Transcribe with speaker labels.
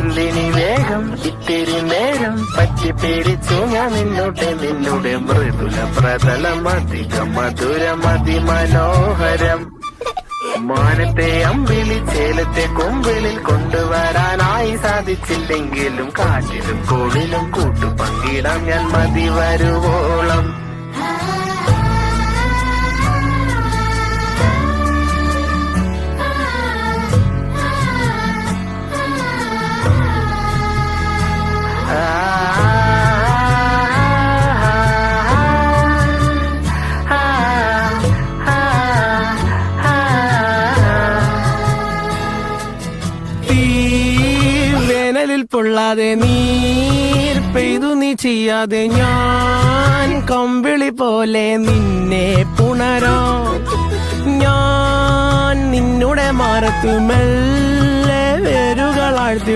Speaker 1: എന്തിനി വേഗം ഇത്തിരി നേരം പറ്റി പിടിച്ചു ഞാൻ നിന്നുടെ മൃദുല പ്രതലം അധികം മധുരം അതിമനോഹരം. മാനത്തെ അമ്പിളി ചേലത്തെ കൊമ്പിളിൽ കൊണ്ടുവരാനായി സാധിച്ചില്ലെങ്കിലും കാറ്റിലും കോളിലും കൂട്ടു പങ്കിടാം ഞാൻ മതി വരുവോളം.
Speaker 2: വേനലിൽ പൊള്ളാതെ നീർ പെയ്തു നീ ചെയ്യാതെ ഞാൻ കമ്പിളി പോലെ നിന്നെ പുണരോ. ഞാൻ നിന്നുടെ മാറത്തു മെല്ലെ വേരുകളാഴ്ത്തിട